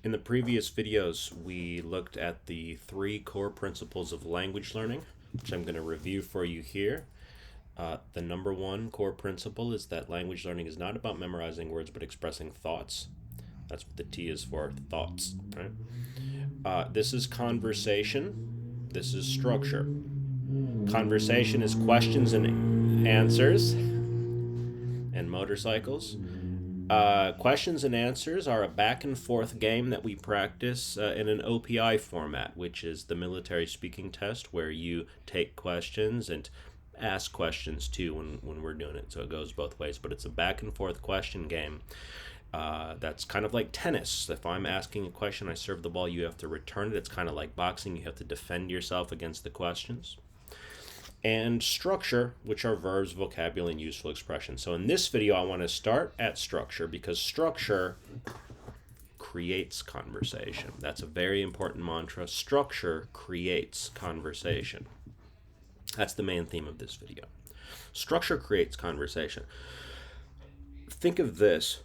In the previous videos, we looked at the 3 core principles of language learning, which I'm going to review for you here. The number 1 core principle is that language learning is not about memorizing words, but expressing thoughts. That's what the T is for, thoughts, right? This is conversation. This is structure. Conversation is questions and answers and motorcycles. Questions and answers are a back and forth game that we practice in an OPI format, which is the military speaking test, where you take questions and ask questions too when we're doing it. So it goes both ways, but it's a back and forth question game. That's kind of like tennis. If I'm asking a question, I serve the ball, you have to return it. It's kind of like boxing. You have to defend yourself against the questions. And structure, which are verbs, vocabulary, and useful expressions. So in this video, I want to start at structure because structure creates conversation. That's a very important mantra. Structure creates conversation. That's the main theme of this video. Structure creates conversation. Think of this.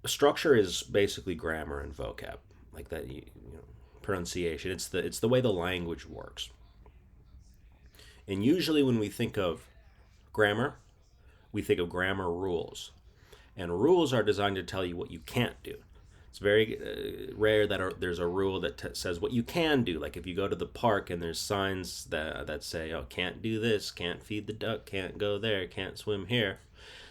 Structure is basically grammar and vocab, like that, pronunciation. It's the way the language works. And usually when we think of grammar, we think of grammar rules. And rules are designed to tell you what you can't do. It's very rare that there's a rule that says what you can do. Like if you go to the park and there's signs that say, oh, can't do this, can't feed the duck, can't go there, can't swim here.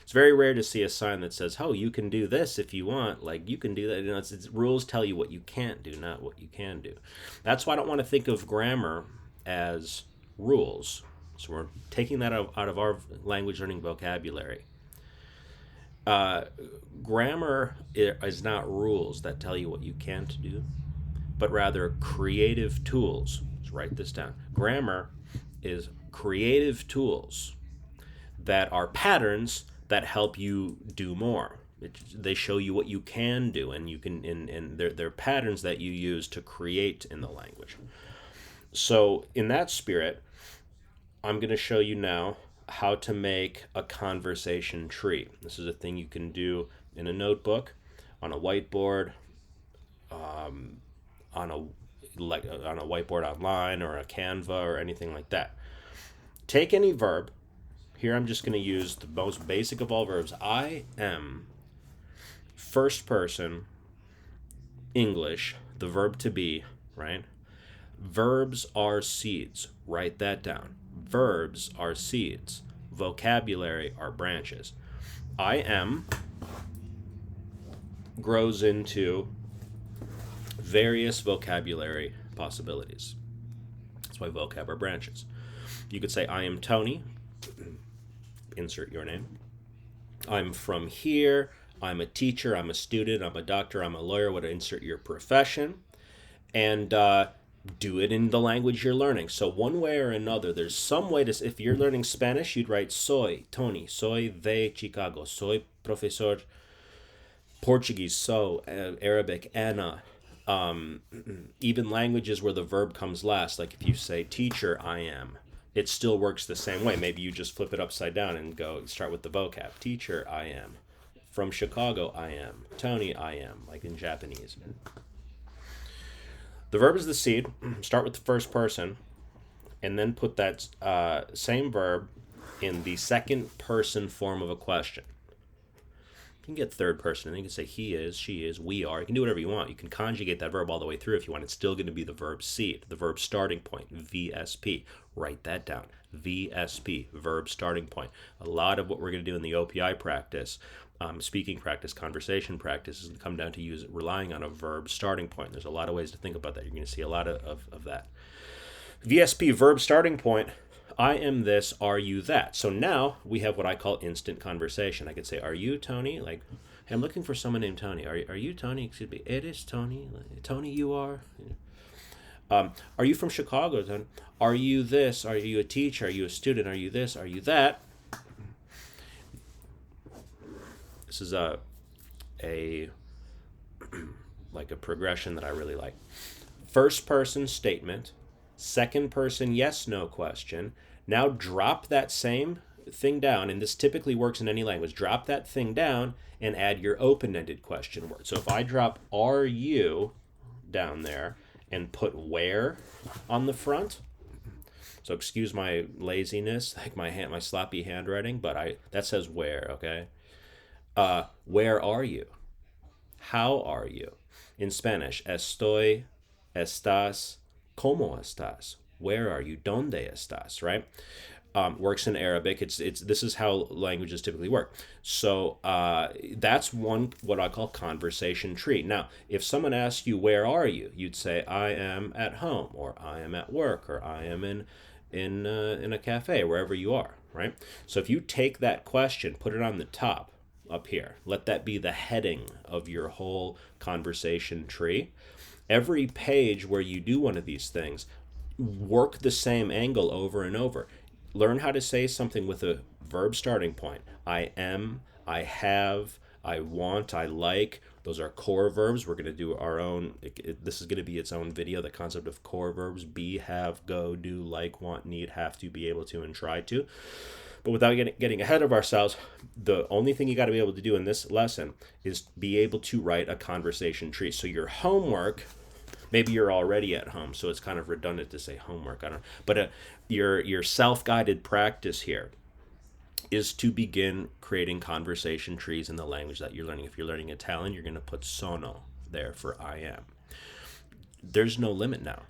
It's very rare to see a sign that says, oh, you can do this if you want. Like you can do that. It's rules tell you what you can't do, not what you can do. That's why I don't want to think of grammar as rules. So we're taking that out of our language learning vocabulary. Grammar is not rules that tell you what you can't do, but rather creative tools. Let's write this down. Grammar is creative tools that are patterns that help you do more. They show you what you can do, and you can, and they're patterns that you use to create in the language. So in that spirit, I'm going to show you now how to make a conversation tree. This is a thing you can do in a notebook, on a whiteboard, on a whiteboard online, or a Canva, or anything like that. Take any verb. Here I'm just going to use the most basic of all verbs. I am, first person, English, the verb to be, right? Verbs are seeds. Write that down. Verbs are seeds. Vocabulary are branches. I am grows into various vocabulary possibilities. That's why vocab are branches. You could say, I am Tony. Insert your name. I'm from here. I'm a teacher. I'm a student. I'm a doctor. I'm a lawyer. Would insert your profession. And do it in the language you're learning. So one way or another, there's some way to, if you're learning Spanish, you'd write soy, Tony, soy de Chicago, soy profesor. Portuguese, so, Arabic, Anna. Even languages where the verb comes last, like if you say teacher, I am, it still works the same way. Maybe you just flip it upside down and start with the vocab. Teacher, I am. From Chicago, I am. Tony, I am, like in Japanese. The verb is the seed. Start with the first person, and then put that same verb in the second person form of a question. You can get third person, and you can say he is, she is, we are. You can do whatever you want. You can conjugate that verb all the way through if you want. It's still going to be the verb seed, the verb starting point, VSP. Write that down. VSP, verb starting point. A lot of what we're going to do in the OPI practice, speaking practice, conversation practice, is going to come down to relying on a verb starting point. There's a lot of ways to think about that. You're going to see a lot of that. VSP, verb starting point. I am this, are you that? So now we have what I call instant conversation. I could say, are you Tony? Like, hey, I'm looking for someone named Tony. Are you Tony? Excuse me. Eres Tony? Tony, you are? Are you from Chicago, Tony? Are you this? Are you a teacher? Are you a student? Are you this? Are you that? This is a progression that I really like. First person statement, second person yes no question. Now drop that same thing down, and this typically works in any language, drop that thing down and add your open-ended question word. So if I drop "are you" down there and put "where" on the front, so excuse my laziness, like my sloppy handwriting, but that says "where," okay? Where are you? How are you? In Spanish, estoy, estás, cómo estás? Where are you? ¿Dónde estás? Right? Works in Arabic. It's this is how languages typically work. So that's one what I call conversation tree. Now, if someone asks you where are you, you'd say I am at home, or I am at work, or I am in a cafe, wherever you are. Right. So if you take that question, put it on the top up here, let that be the heading of your whole conversation tree. Every page where you do one of these things, work the same angle over and over. Learn how to say something with a verb starting point. I am, I have, I want, I like. Those are core verbs. We're going to do our own. This is going to be its own video, the concept of core verbs: be, have, go, do, like, want, need, have to, be able to, and try to. But without getting ahead of ourselves, the only thing you got to be able to do in this lesson is be able to write a conversation tree. So your homework, maybe you're already at home, so it's kind of redundant to say homework. I don't know. But your self-guided practice here is to begin creating conversation trees in the language that you're learning. If you're learning Italian, you're going to put sono there for I am. There's no limit now.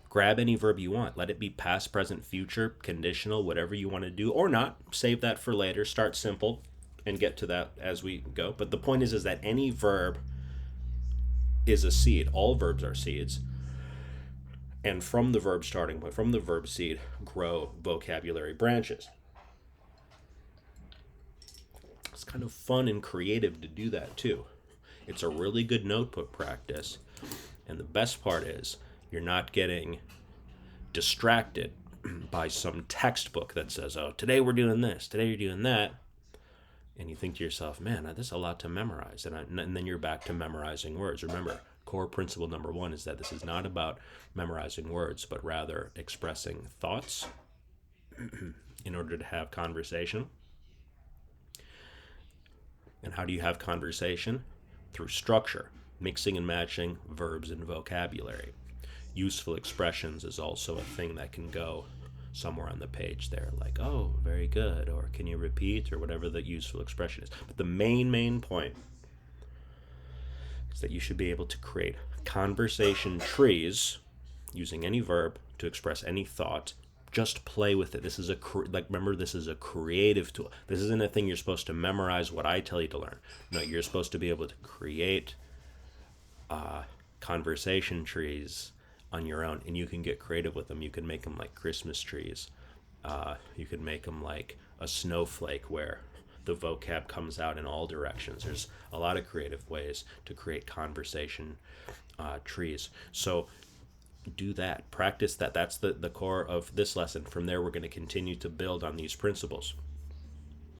Grab any verb you want. Let it be past, present, future, conditional, whatever you want to do, or not. Save that for later. Start simple and get to that as we go. But the point is that any verb is a seed. All verbs are seeds. And from the verb starting point, from the verb seed, grow vocabulary branches. It's kind of fun and creative to do that too. It's a really good notebook practice. And the best part is you're not getting distracted by some textbook that says, oh, today we're doing this, today you're doing that. And you think to yourself, man, there's a lot to memorize. And then you're back to memorizing words. Remember, core principle number one is that this is not about memorizing words, but rather expressing thoughts in order to have conversation. And how do you have conversation? Through structure, mixing and matching verbs and vocabulary. Useful expressions is also a thing that can go somewhere on the page there, like, oh, very good, or can you repeat, or whatever the useful expression is. But the main point is that you should be able to create conversation trees using any verb to express any thought. Just play with it. This is remember, this is a creative tool. This isn't a thing you're supposed to memorize what I tell you to learn. No, you're supposed to be able to create conversation trees on your own, and you can get creative with them. You can make them like Christmas trees. You can make them like a snowflake where the vocab comes out in all directions. There's a lot of creative ways to create conversation trees. So do that. Practice that. That's the core of this lesson. From there, we're going to continue to build on these principles.